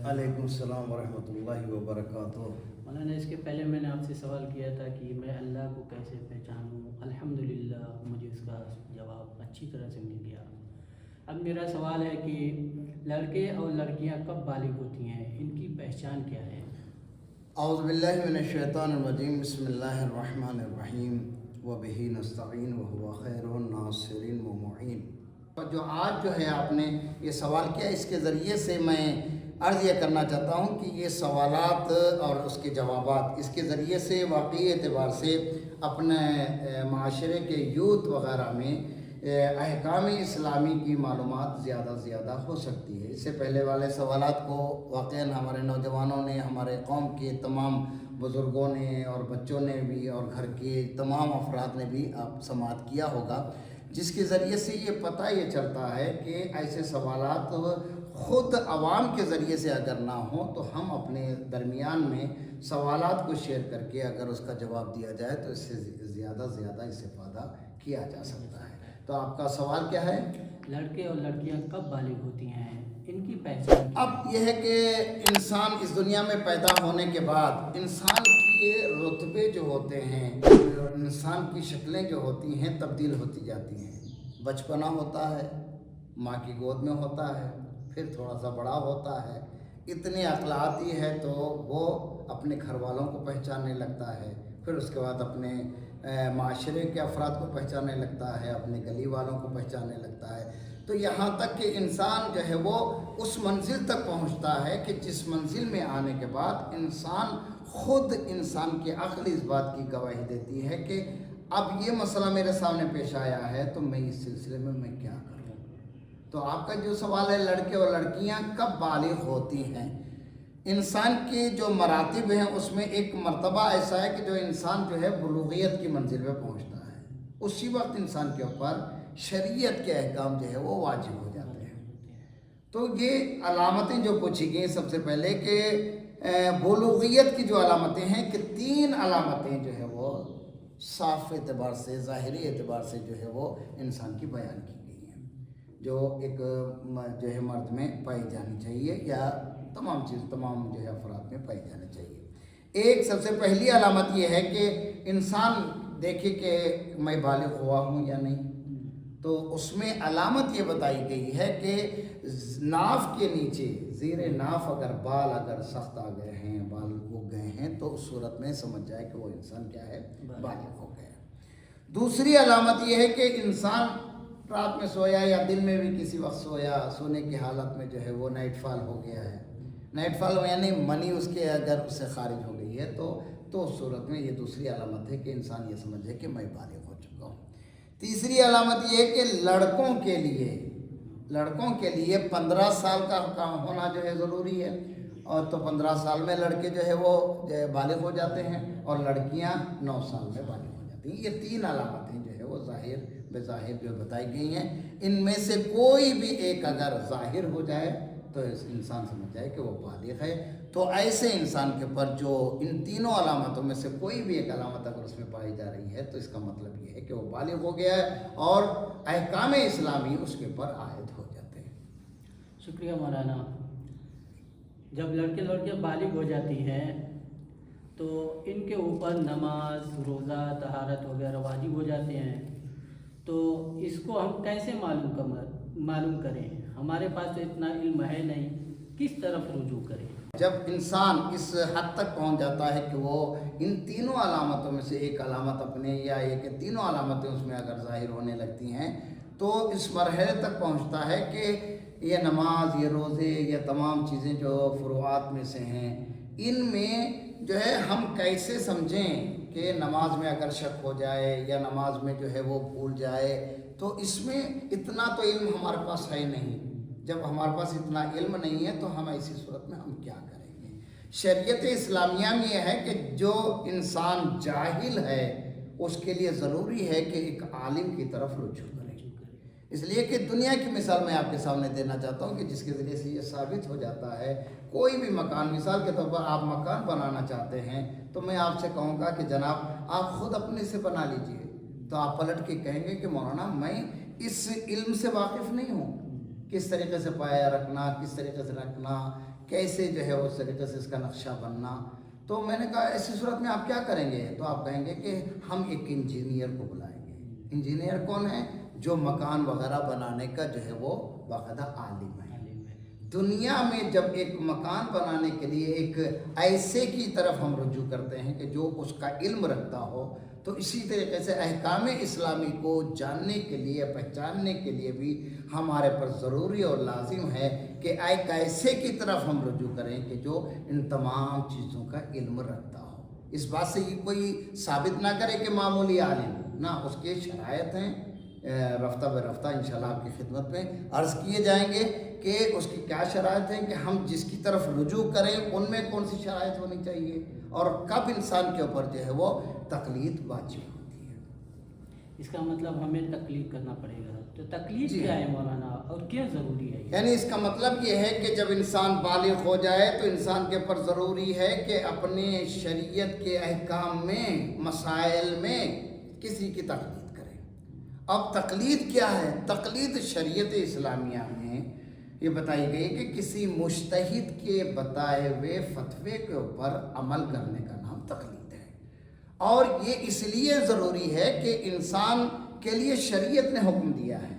علیکم السلام ورحمۃ اللہ وبرکاتہ۔ مولانا اس کے پہلے میں نے آپ سے سوال کیا تھا کہ میں اللہ کو کیسے پہچانوں، الحمدللہ مجھے اس کا جواب اچھی طرح سے مل گیا۔ اب میرا سوال ہے کہ لڑکے اور لڑکیاں کب بالغ ہوتی ہیں، ان کی پہچان کیا ہے؟ اعوذ باللہ من الشیطان الرجیم، بسم اللہ الرحمن الرحیم، وبہ نستعین وہو خیر الناصرین ومعین۔ جو آج ہے آپ نے یہ سوال کیا، اس کے ذریعے سے میں عرض یہ کرنا چاہتا ہوں کہ یہ سوالات اور اس کے جوابات اس کے ذریعے سے واقعی اعتبار سے اپنے معاشرے کے یوتھ وغیرہ میں احکام اسلامی کی معلومات زیادہ ہو سکتی ہے۔ اس سے پہلے والے سوالات کو واقعاً ہمارے نوجوانوں نے، ہمارے قوم کے تمام بزرگوں نے اور بچوں نے بھی اور گھر کے تمام افراد نے بھی سماعت کیا ہوگا، جس کے ذریعے سے یہ پتہ یہ چلتا ہے کہ ایسے سوالات خود عوام کے ذریعے سے اگر نہ ہوں تو ہم اپنے درمیان میں سوالات کو شیئر کر کے اگر اس کا جواب دیا جائے تو اس سے زیادہ استفادہ کیا جا سکتا ہے۔ تو آپ کا سوال کیا ہے؟ لڑکے اور لڑکیاں کب بالغ ہوتی ہیں، ان کی پہچان کیا ہے؟ اب یہ ہے کہ انسان اس دنیا میں پیدا ہونے کے بعد انسان کے رتبے جو ہوتے ہیں، انسان کی شکلیں جو ہوتی ہیں تبدیل ہوتی جاتی ہیں۔ بچپنا ہوتا ہے، ماں کی گود میں ہوتا ہے، پھر تھوڑا سا بڑا ہوتا ہے، اتنی عقل آتی ہے تو وہ اپنے گھر والوں کو پہچاننے لگتا ہے، پھر اس کے بعد اپنے معاشرے کے افراد کو پہچاننے لگتا ہے، اپنے گلی والوں کو پہچاننے لگتا ہے، تو یہاں تک کہ انسان جو ہے وہ اس منزل تک پہنچتا ہے کہ جس منزل میں آنے کے بعد انسان خود انسان کی عقل اس بات کی گواہی دیتی ہے کہ اب یہ مسئلہ میرے سامنے پیش آیا ہے تو میں اس سلسلے میں کیا کروں۔ تو آپ کا جو سوال ہے لڑکے اور لڑکیاں کب بالغ ہوتی ہیں، انسان کے جو مراتب ہیں اس میں ایک مرتبہ ایسا ہے کہ جو انسان جو ہے بلوغیت کی منزل پہ پہنچتا ہے، اسی وقت انسان کے اوپر شریعت کے احکام جو ہے وہ واجب ہو جاتے ہیں۔ تو یہ علامتیں جو پوچھی گئیں سب سے پہلے کہ بلوغیت کی جو علامتیں ہیں کہ 3 علامتیں جو ہے وہ صاف اعتبار سے، ظاہری اعتبار سے جو ہے وہ انسان کی بیان کی گئی ہیں، جو ایک جو ہے مرد میں پائی جانی چاہیے یا تمام جو ہے افراد میں پائی جانی چاہیے۔ ایک سب سے پہلی علامت یہ ہے کہ انسان دیکھے کہ میں بالغ ہوا ہوں یا نہیں، تو اس میں علامت یہ بتائی گئی ہے کہ ناف کے نیچے زیر ناف اگر بال اگر سخت آ گئے ہیں، بال اگ گئے ہیں تو اس صورت میں سمجھ جائے کہ وہ انسان کیا ہے، بالغ ہو گیا۔ دوسری علامت یہ ہے کہ انسان رات میں سویا یا دن میں بھی کسی وقت سویا، سونے کی حالت میں جو ہے وہ نائٹ فال ہو گیا ہے، نائٹ فال یعنی منی اس کے اگر اس سے خارج ہو گئی ہے تو اس صورت میں یہ دوسری علامت ہے کہ انسان یہ سمجھے کہ میں بالغ ہو چکا ہوں۔ تیسری علامت یہ ہے کہ لڑکوں کے لیے 15 سال کا ہونا جو ہے ضروری ہے، اور تو 15 سال میں لڑکے جو ہے وہ بالغ ہو جاتے ہیں اور لڑکیاں 9 سال میں بالغ ہو جاتی ہیں۔ یہ 3 علامتیں جو ہے وہ بظاہر جو بتائی گئی ہیں، ان میں سے کوئی بھی ایک اگر ظاہر ہو جائے تو انسان سمجھ جائے کہ وہ بالغ ہے۔ تو ایسے انسان کے پر جو ان تینوں علامتوں میں سے کوئی بھی ایک علامت اگر اس میں پائی جا رہی ہے تو اس کا مطلب یہ ہے کہ وہ بالغ ہو گیا ہے اور احکام اسلامی اس کے پر عائد ہو جاتے ہیں۔ شکریہ مولانا۔ جب لڑکے لڑکیاں بالغ ہو جاتی ہیں تو ان کے اوپر نماز، روزہ، طہارت وغیرہ واجب ہو جاتے ہیں، تو اس کو ہم کیسے معلوم کریں؟ ہمارے پاس تو اتنا علم ہے نہیں، کس طرف رجوع کریں؟ جب انسان اس حد تک پہنچ جاتا ہے کہ وہ ان تینوں علامتوں میں سے ایک علامت اپنے یا ایک تینوں علامتیں اس میں اگر ظاہر ہونے لگتی ہیں تو اس مرحلے تک پہنچتا ہے کہ یہ نماز، یہ روزے، یہ تمام چیزیں جو فروعات میں سے ہیں، ان میں جو ہے ہم کیسے سمجھیں کہ نماز میں اگر شک ہو جائے یا نماز میں جو ہے وہ بھول جائے، تو اس میں اتنا تو علم ہمارے پاس ہے نہیں۔ جب ہمارے پاس اتنا علم نہیں ہے تو ہم ایسی صورت میں ہم کیا کریں گے؟ شریعت اسلامیہ میں یہ ہے کہ جو انسان جاہل ہے اس کے لیے ضروری ہے کہ ایک عالم کی طرف رجوع کرے۔ اس لیے کہ دنیا کی مثال میں آپ کے سامنے دینا چاہتا ہوں کہ جس کے ذریعے سے یہ ثابت ہو جاتا ہے، کوئی بھی مکان، مثال کے طور پر آپ مکان بنانا چاہتے ہیں تو میں آپ سے کہوں گا کہ جناب آپ خود اپنے سے بنا لیجئے، تو آپ پلٹ کے کہیں گے کہ مولانا میں اس علم سے واقف نہیں ہوں، کس طریقے سے پایا رکھنا، کس طریقے سے رکھنا، कैसे जो है उस तरीके से इसका नक्शा बनना। तो मैंने कहा ऐसी सूरत में आप क्या करेंगे? तो आप कहेंगे कि हम एक इंजीनियर को बुलाएंगे। इंजीनियर कौन है? जो मकान वगैरह बनाने का जो है वो बाकायदा आलिम है। दुनिया में जब एक मकान बनाने के लिए एक ऐसे की तरफ हम रुजू करते हैं कि जो उसका इल्म रखता हो, तो इसी तरीके से अहकाम इस्लामी को जानने के लिए, पहचानने के लिए भी हमारे पर ज़रूरी और लाजिम है कि एक ऐसे की तरफ हम रुजू करें कि जो इन तमाम चीज़ों का इल्म रखता हो। इस बात से ये कोई साबित ना करे कि मामूली आलिम ना, उसके शरायत हैं, रफ्ता ब रफ्ता इंशाल्लाह आपकी खिदमत में अर्ज़ किए जाएंगे कि उसकी क्या शरायत हैं, कि हम जिसकी तरफ रुजू करें उनमें कौन सी शरायत होनी चाहिए और कब इंसान के ऊपर जो है वो तकलीद वाजिब होती है। इसका मतलब हमें तकलीद करना पड़ेगा। तो तकलीद क्या है मौलाना, और क्यों ज़रूरी है? यानी इसका मतलब ये है कि जब इंसान बालिग हो जाए तो इंसान के ऊपर ज़रूरी है कि अपने शरीयत के अहकाम में, मसाइल में किसी की तकलीद करें। अब तकलीद क्या है? तकलीद शरीयत इस्लामिया में ये बताई गई कि किसी मुज्तहिद के बताए हुए फतवे के ऊपर अमल करने का नाम तकलीद है। और ये इसलिए ज़रूरी है कि इंसान के लिए शरीयत ने हुक्म दिया है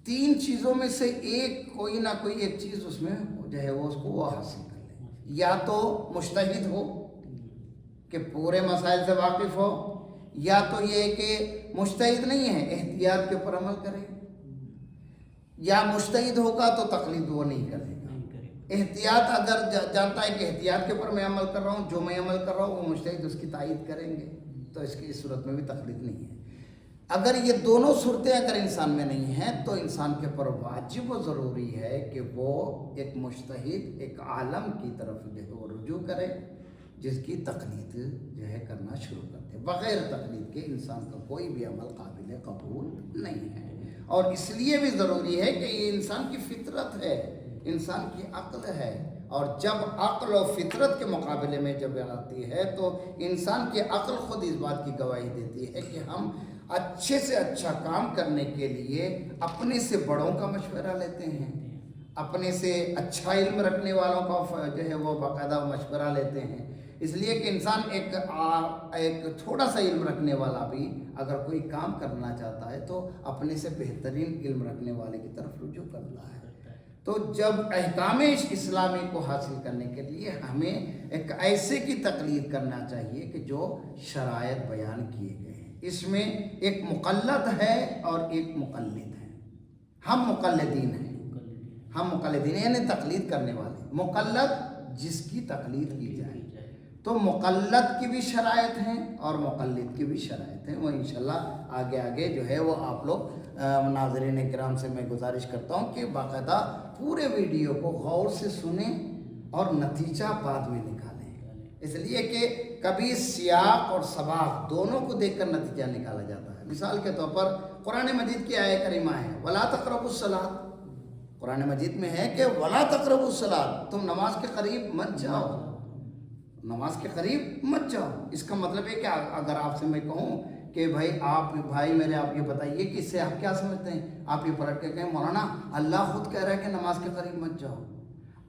3 चीज़ों में से एक, कोई ना कोई एक चीज़ उसमें जो है वो उसको वो हासिल कर ले। या तो मुज्तहिद हो कि पूरे मसाइल से वाकिफ़ हो, या तो ये कि मुज्तहिद नहीं है, एहतियात के ऊपर अमल करे, या मुज्तहिद होगा तो तकलीद वो नहीं करेगा। एहतियात अगर जानता है कि एहतियात के ऊपर मैं अमल कर रहा हूँ, जो मैं अमल कर रहा हूँ वो मुज्तहिद उसकी तायीद करेंगे, तो इसकी इस सूरत में भी तकलीद नहीं है। अगर ये दोनों सूरतें अगर इंसान में नहीं हैं तो इंसान के ऊपर वाजिब व ज़रूरी है कि वो एक मुज्तहिद, एक आलम की तरफ जो है वो रुजू करे, जिसकी तकलीद जो है करना शुरू कर दे। बग़ैर तकलीद के इंसान का कोई भी अमल काबिल कबूल नहीं है। और इसलिए भी ज़रूरी है कि ये इंसान की फितरत है, इंसान की अक्ल है, और जब अक्ल और फितरत के मुकाबले में जब आती है तो इंसान की अक्ल खुद इस बात की गवाही देती है कि हम अच्छे से अच्छा काम करने के लिए अपने से बड़ों का मशवरा लेते हैं, अपने से अच्छा इल्म रखने वालों का जो है वो बाकायदा मशवरा लेते हैं। इसलिए कि इंसान एक थोड़ा सा इल्म रखने वाला भी अगर कोई काम करना चाहता है तो अपने से बेहतरीन इल्म रखने वाले की तरफ रुजू करता है। तो जब अहकाम इस्लामी को हासिल करने के लिए हमें एक ऐसे की तकलीद करना चाहिए कि जो शरायत बयान किए गए हैं। इसमें एक मुक़ल्लद है और एक मुक़ल्लिद है। हम मुक़ल्लिदीन हैं, हम मुक़ल्लिदीन यानी तकलीद करने वाले। मुक़ल्लद जिसकी तकलीद की जाए, तो मुक़ल्लद की भी शरायत हैं और मुक़ल्लिद की भी शरायत हैं। वो इंशाल्लाह आगे आगे जो है वो आप लोग नाज़रीन किराम से मैं गुजारिश करता हूँ कि बाकायदा पूरे वीडियो को गौर से सुने और नतीजा बाद में निकालें। इसलिए कि कभी सियाक और सबाक दोनों को देखकर नतीजा निकाला जाता है। मिसाल के तौर पर कुरान मजीद की आयत करीमा है वला तक़रबुस्सलात। कुरान मजीद में है कि वला तक़रबुस्सलात, तुम नमाज के करीब मत जाओ, नमाज के करीब मत जाओ। इसका मतलब है कि अगर आपसे मैं कहूँ कि भाई मेरे आप ये बताइए कि इससे आप क्या समझते हैं, आप ये पलट के कहें मौलाना अल्लाह खुद कह रहा है कि नमाज के करीब मत जाओ।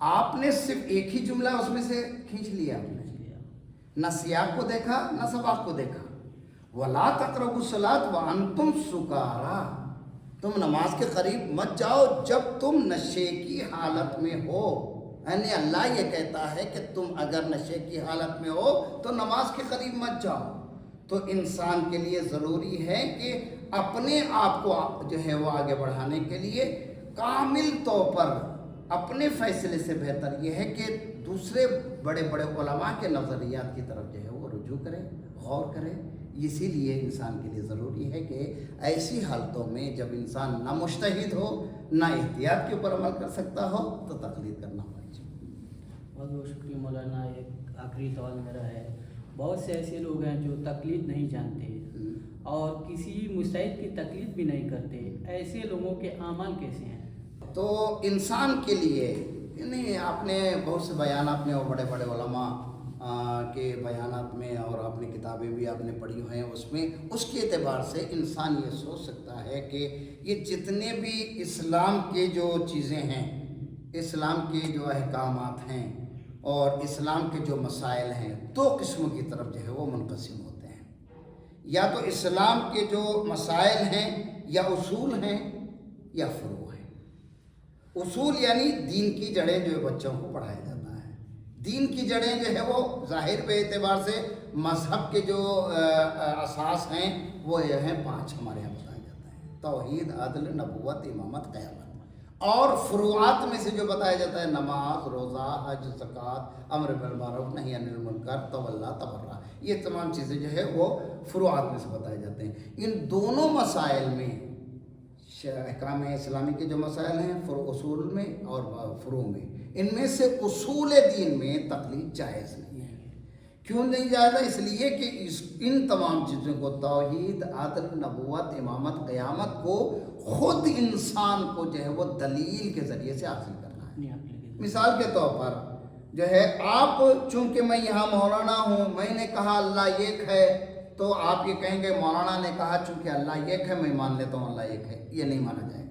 आपने सिर्फ एक ही जुमला उसमें से खींच लिया, आपने न सियाक को देखा न सबाक को देखा। वला तक़रबुस्सलात व अंतुम सुकारा, तुम नमाज के करीब मत जाओ जब तुम नशे की हालत में हो। यानी अल्लाह ये कहता है कि तुम अगर नशे की हालत में हो तो नमाज के करीब मत जाओ। तो इंसान के लिए ज़रूरी है कि अपने आप को जो है वो आगे बढ़ाने के लिए कामिल तौर पर अपने फ़ैसले से बेहतर ये है कि दूसरे बड़े बड़े उलमा के नज़रियात की तरफ जो है वो रुजू करें, गौर करें। इसीलिए इंसान के लिए ज़रूरी है कि ऐसी हालतों में जब इंसान ना मुज्तहिद हो ना एहतियात के ऊपर अमल कर सकता हो तो तकलीद करना चाहिए। बहुत बहुत शुक्रिया मौलाना। एक आखिरी सवाल मेरा है, बहुत से ऐसे लोग हैं जो तकलीद नहीं जानते और किसी मुज्तहिद की तकलीद भी नहीं करते, ऐसे लोगों के आमाल कैसे हैं? तो इंसान के लिए नहीं, आपने बहुत से बयान आपने और बड़े बड़े उलमा के बयानात में और आपने किताबें भी आपने पढ़ी हैं, उसमें उसके एतबार से इंसान ये सोच सकता है कि ये जितने भी इस्लाम के जो चीज़ें हैं इस्लाम के जो अहकामात हैं और इस्लाम के जो मसाइल हैं दो किस्मों की तरफ जो है वो मुनक़सिम होते हैं। या तो इस्लाम के जो मसाइल हैं या उसूल हैं या फ़ुरू हैं। उसूल यानी दीन की जड़ें जो बच्चों को पढ़ाया जाता है। दीन की जड़ें जो है वो ज़ाहिर पे एतबार से मज़हब के जो असास हैं वो ये हैं 5 हमारे यहाँ बताया जाता है: तौहीद, अदल, नबुव्वत, इमामत, क़यामत। और फ़ुरूआत में से जो बताया जाता है नमाज, रोज़ा, हज, ज़कात, अम्र बिल मारूफ, नही अनिल मुनकर, तवल्ला, तबर्रा, ये तमाम चीज़ें जो है वो फ़ुरूआत में से बताए जाते हैं। इन दोनों मसाइल में अहकाम इस्लामी के जो मसाइल हैं उसूल में और फ़ुरू में, इनमें से उसूल दीन में तक़लीद जायज़ नहीं है। क्यों नहीं जायज़? इसलिए कि इन तमाम चीज़ों को तौहीद, अदल, नबुव्वत, इमामत, क़यामत को ख़ुद इंसान को जो है वो दलील के ज़रिए से हासिल करना है। मिसाल के तौर पर जो है आप, चूँकि मैं यहाँ मौलाना हूँ, मैंने कहा अल्लाह एक है, तो आप ये कहेंगे मौलाना ने कहा चूँकि अल्लाह एक है मैं मान लेता हूँ अल्लाह एक है, ये नहीं माना जाएगा।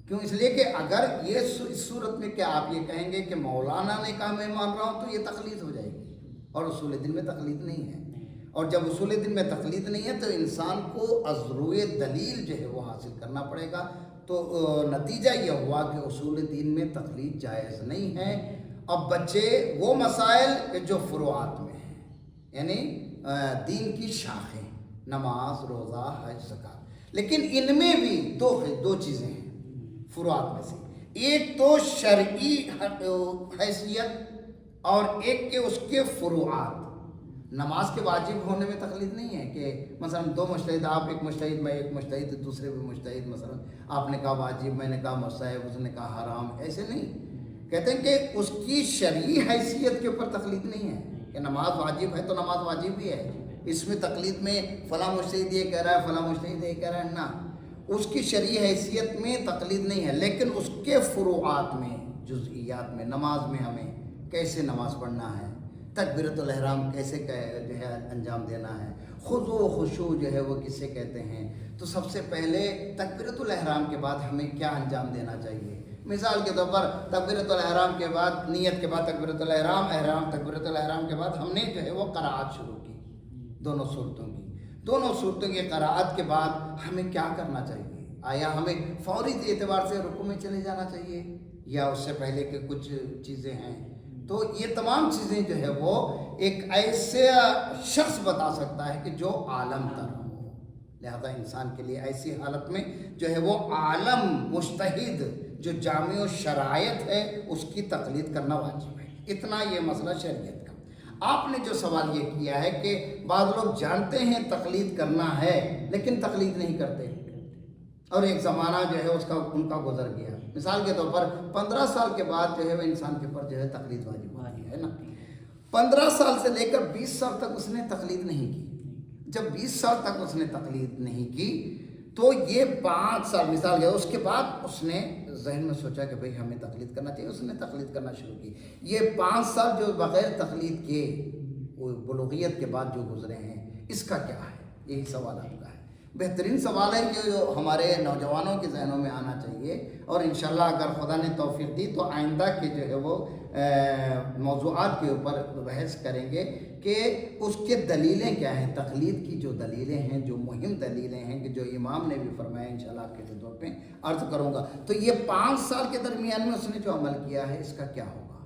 क्यों? इसलिए कि अगर ये इस सूरत में क्या आप ये कहेंगे कि मौलाना ने कहा मैं मान रहा हूँ, तो ये तक़लीद हो जाएगी, और उसूल दिन में तक़लीद नहीं है। और जब उसूल दिन में तक़लीद नहीं है तो इंसान को अज़रुए दलील जो है वो हासिल करना पड़ेगा। तो नतीजा ये हुआ कि उसूल दिन में तक़लीद जायज़ नहीं है। अब बच्चे वो मसाइल जो फ़ुरूआत में हैं, यानी दीन की शाखें, नमाज, रोज़ा, हज, ज़कात, लेकिन इनमें भी दो चीज़ें हैं फ़ुरूआत में से। एक तो शरई हैसियत और एक के उसके फ़ुरूआत। नमाज के वाजिब होने में तकलीफ नहीं है कि मसलन 2 मुज्तहिद, आप एक मुज्तहिद, मैं एक मुज्तहिद, दूसरे भी मुज्तहिद, मसलन आपने कहा वाजिब, मैंने कहा मुस्तहब, उसने कहा हराम, ऐसे नहीं। कहते हैं कि उसकी शरई हैसियत के ऊपर तकलीफ नहीं है कि नमाज वाजिब है तो नमाज वाजिब ही है, इसमें तकलीफ में फ़लाँ मुज्तहिद ये कह रहा है, फ़लाँ मुज्तहिद ये कह रहा है, ना, उसकी शरई हैसियत में तकलीफ नहीं है। लेकिन उसके फ़ुरूआत में, जुज़इयात में, नमाज में हमें कैसे नमाज़ पढ़ना है, तकबीरतुल एहराम कैसे जो है अंजाम देना है, खुज़ू खुशू जो है वो किसे कहते हैं, तो सबसे पहले तकबीरतुल एहराम के बाद हमें क्या अंजाम देना चाहिए। मिसाल के तौर पर तकबीरतुल एहराम के बाद, नियत के बाद तकबीरतुल एहराम, एहराम तकबीरतुल एहराम के बाद हमने जो है वो क़राअत शुरू की, दोनों सूरतों की क़राअत के बाद हमें क्या करना चाहिए। आया हमें फौरी एतबार से रुकू में चले जाना चाहिए या उससे पहले के कुछ चीज़ें हैं। तो ये तमाम चीज़ें जो है वो एक ऐसे शख्स बता सकता है कि जो आलम तर हो। लिहाजा इंसान के लिए ऐसी हालत में जो है वो आलम मुज्तहिद जो जामिउ शरायत है उसकी तकलीद करना वाजिब है। इतना ये मसला शरीयत का। आपने जो सवाल ये किया है कि बाद लोग जानते हैं तकलीद करना है लेकिन तकलीद नहीं करते, और एक ज़माना जो है उसका उनका गुजर गया। मिसाल के तौर पर 15 साल के बाद जो है वह इंसान के ऊपर जो है तकलीद वाजिब है ना। 15 साल से लेकर 20 साल तक उसने तकलीद नहीं की। जब 20 साल तक उसने तकलीद नहीं की तो ये 5 साल मिसाल गया, उसके बाद उसने जहन में सोचा कि भाई हमें तकलीद करना चाहिए, उसने तकलीद करना शुरू की। ये 5 साल जो बग़ैर तकलीद के वो बुलूगियत के बाद जो गुजरे हैं, इसका क्या है? यही सवाल आपका है। बेहतरीन सवाल है कि जो हमारे नौजवानों के जहनों में आना चाहिए, और इंशाल्लाह अगर खुदा ने तौफीक दी तो आइंदा के जो है वो मौज़ूआत के ऊपर बहस करेंगे कि उसके दलीलें क्या हैं, तकलीद की जो दलीलें हैं, जो मुहिम दलीलें हैं कि जो इमाम ने भी फरमाया, इंशाल्लाह आपके खिदमत में अर्ज़ करूँगा। तो ये 5 साल के दरमियान में उसने जो अमल किया है इसका क्या होगा।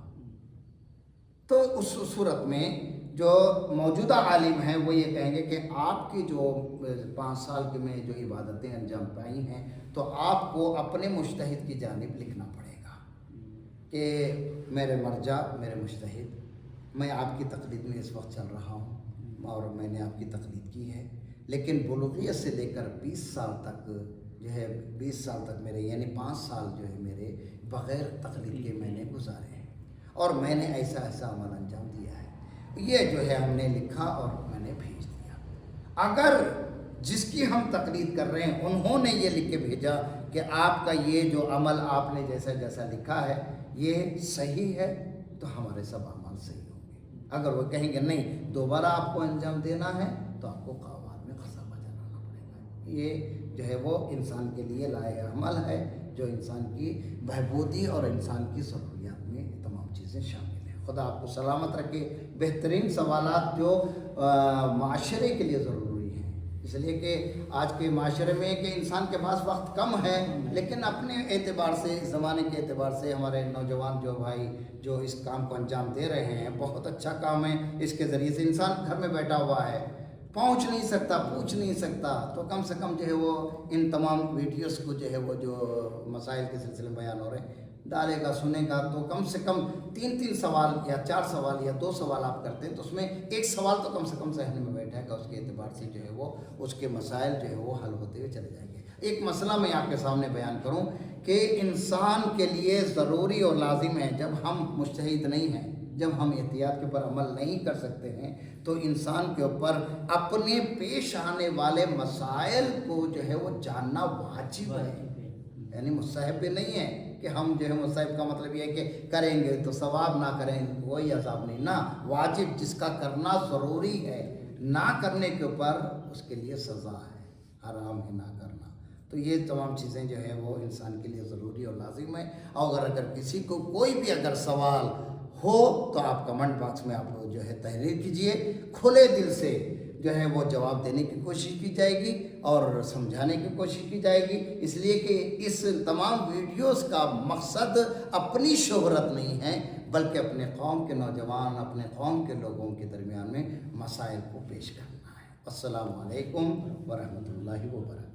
तो उस सूरत में जो मौजूदा आलिम हैं वो ये कहेंगे कि आपकी जो 5 साल के में जो इबादतें अंजाम पाई हैं तो आपको अपने मुज्तहिद की जानिब लिखना पड़ेगा कि मेरे मर्जा, मेरे मुज्तहिद, मैं आपकी तकलीद में इस वक्त चल रहा हूँ और मैंने आपकी तकलीद की है, लेकिन बुलूगियत से लेकर 20 साल तक जो है 20 साल तक मेरे यानी 5 साल जो है मेरे बग़ैर तकलीद के मैंने गुजारे हैं और मैंने ऐसा ऐसा अमल अंजाम दिया है। ये जो है हमने लिखा और मैंने भेज दिया। अगर जिसकी हम तकलीद कर रहे हैं उन्होंने ये लिख के भेजा कि आपका ये जो अमल आपने जैसा जैसा लिखा है ये सही है, तो हमारे सब अमल सही होंगे। अगर वो कहेंगे नहीं दोबारा आपको अंजाम देना है तो आपको क़वाद में क़सा बजाना पड़ेगा। ये जो है वो इंसान के लिए लाए अमल है جو انسان کی بہبودی اور انسان کی ضروریات میں تمام چیزیں شامل ہیں۔ خدا آپ کو سلامت رکھے۔ بہترین سوالات جو معاشرے کے لیے ضروری ہیں، اس لیے کہ آج کے معاشرے میں کہ انسان کے پاس وقت کم ہے، لیکن اپنے اعتبار سے، اس زمانے کے اعتبار سے ہمارے نوجوان جو بھائی جو اس کام کو انجام دے رہے ہیں، بہت اچھا کام ہے۔ اس کے ذریعے سے انسان گھر میں بیٹھا ہوا ہے، پہنچ نہیں سکتا، پوچھ نہیں سکتا، تو کم سے کم جو ہے وہ ان تمام ویڈیوز کو جو ہے وہ جو مسائل کے سلسلے میں بیان ہو رہے ہیں ڈالے گا، سنے گا، تو کم سے کم 3 سوال یا 4 سوال یا 2 سوال آپ کرتے ہیں تو اس میں ایک سوال تو کم سے کم ذہن میں بیٹھے گا، اس کے اعتبار سے جو ہے وہ اس کے مسائل جو ہے وہ حل ہوتے ہوئے چلے جائیں گے۔ ایک مسئلہ میں آپ کے سامنے بیان کروں کہ انسان کے لیے ضروری اور لازم ہے، جب ہم مجتہد نہیں ہیں، جب ہم احتیاط کے اوپر عمل نہیں کر سکتے ہیں، تو انسان کے اوپر اپنے پیش آنے والے مسائل کو جو ہے وہ جاننا واجب ہے، یعنی مستحب بھی نہیں ہے کہ ہم جو ہے مستحب کا مطلب یہ ہے کہ کریں گے تو ثواب، نہ کریں کوئی عذاب نہیں، نہ، واجب جس کا کرنا ضروری ہے، نہ کرنے کے اوپر اس کے لیے سزا ہے، حرام ہے نہ کرنا۔ تو یہ تمام چیزیں جو ہے وہ انسان کے لیے ضروری اور لازم ہے۔ اور اگر کسی کو کوئی بھی اگر سوال ہو تو آپ کمنٹ باکس میں آپ جو ہے تحریر کیجئے، کھلے دل سے جو ہے وہ جواب دینے کی کوشش کی جائے گی اور سمجھانے کی کوشش کی جائے گی، اس لیے کہ اس تمام ویڈیوز کا مقصد اپنی شہرت نہیں ہے، بلکہ اپنے قوم کے نوجوان، اپنے قوم کے لوگوں کے درمیان میں مسائل کو پیش کرنا ہے۔ السلام علیکم ورحمۃ اللہ وبرکاتہ۔